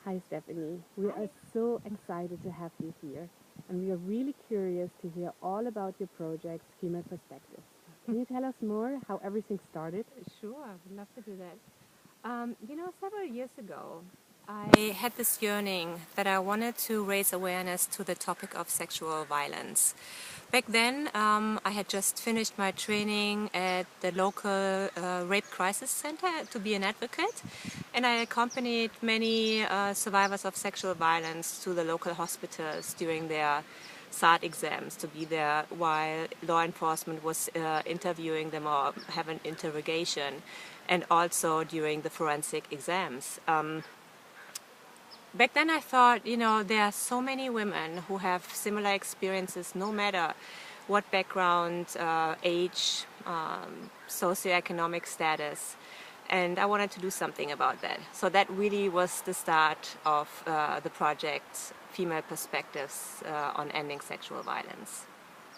Hi, Stephanie. We are so excited to have you here, and we are really curious to hear all about your project, Female Perspectives. Can you tell us more how everything started? Sure, I would love to do that. Several years ago, I had this yearning that I wanted to raise awareness to the topic of sexual violence. Back then, I had just finished my training at the local rape crisis center to be an advocate, and I accompanied many survivors of sexual violence to the local hospitals during their SAT exams to be there while law enforcement was interviewing them or have an interrogation, and also during the forensic exams. Back then I thought, there are so many women who have similar experiences no matter what background, age, socioeconomic status, and I wanted to do something about that. So that really was the start of the project Female Perspectives on Ending Sexual Violence.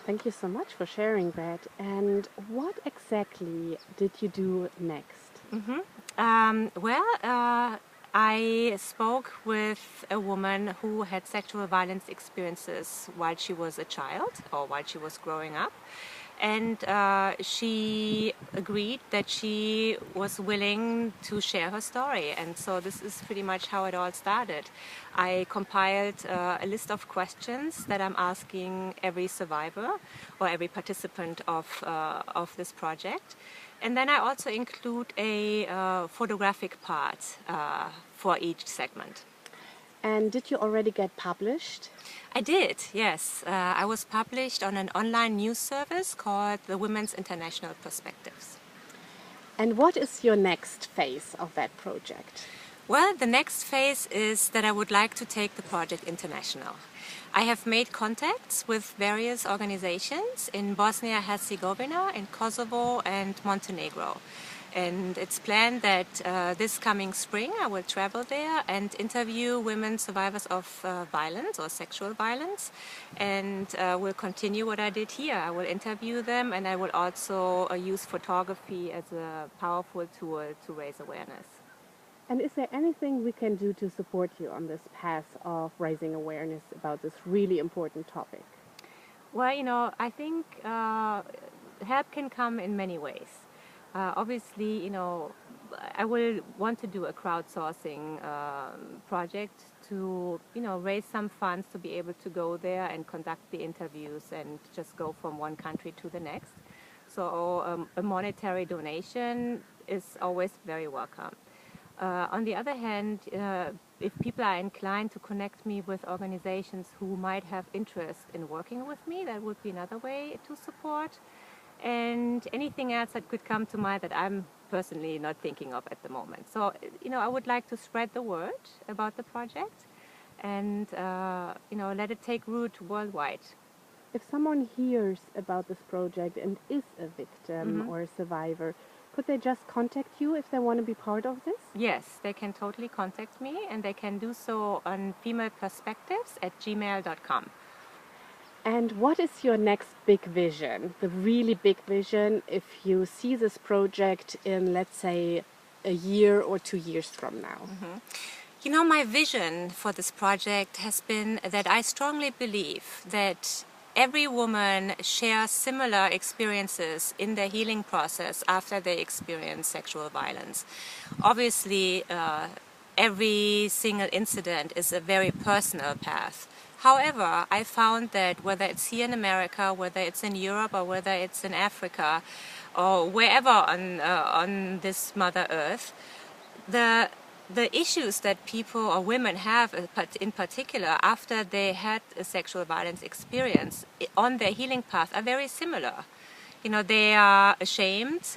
Thank you so much for sharing that. And what exactly did you do next? I spoke with a woman who had sexual violence experiences while she was a child or while she was growing up. And she agreed that she was willing to share her story. And so this is pretty much how it all started. I compiled a list of questions that I'm asking every survivor or every participant of this project. And then I also include a photographic part for each segment. And did you already get published? I did, yes. I was published on an online news service called the Women's International Perspectives. And what is your next phase of that project? Well, the next phase is that I would like to take the project international. I have made contacts with various organizations in Bosnia-Herzegovina, in Kosovo and Montenegro. And it's planned that this coming spring I will travel there and interview women survivors of violence or sexual violence, and will continue what I did here. I will interview them, and I will also use photography as a powerful tool to raise awareness. And is there anything we can do to support you on this path of raising awareness about this really important topic? Well, I think help can come in many ways. Obviously, I will want to do a crowdsourcing project to, raise some funds to be able to go there and conduct the interviews and just go from one country to the next. So a monetary donation is always very welcome. On the other hand, if people are inclined to connect me with organizations who might have interest in working with me, that would be another way to support. And anything else that could come to mind that I'm personally not thinking of at the moment. So, I would like to spread the word about the project and, let it take root worldwide. If someone hears about this project and is a victim or a survivor, could they just contact you if they want to be part of this? Yes, they can totally contact me, and they can do so on femaleperspectives@gmail.com. And what is your next big vision, the really big vision, if you see this project in, let's say, a year or 2 years from now? My vision for this project has been that I strongly believe that every woman shares similar experiences in their healing process after they experience sexual violence. Obviously, every single incident is a very personal path. However, I found that whether it's here in America, whether it's in Europe, or whether it's in Africa, or wherever on this Mother Earth, the issues that people or women have in particular after they had a sexual violence experience on their healing path are very similar. They are ashamed,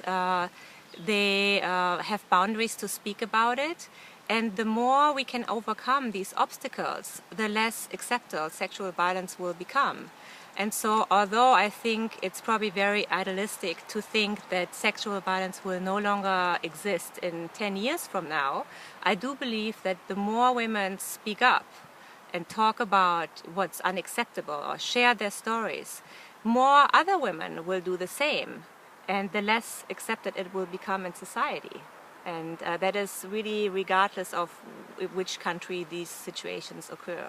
they have boundaries to speak about it, and the more we can overcome these obstacles, the less acceptable sexual violence will become. And so, although I think it's probably very idealistic to think that sexual violence will no longer exist in 10 years from now, I do believe that the more women speak up and talk about what's unacceptable or share their stories, more other women will do the same, and the less accepted it will become in society. And that is really regardless of which country these situations occur.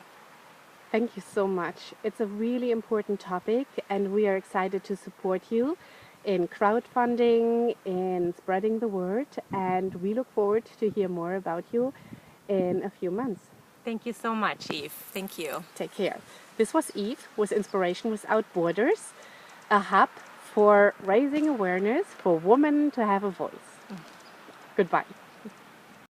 Thank you so much. It's a really important topic, and we are excited to support you in crowdfunding, in spreading the word, and we look forward to hear more about you in a few months. Thank you so much, Eve. Thank you. Take care. This was Eve with Inspiration Without Borders, a hub for raising awareness for women to have a voice. Goodbye.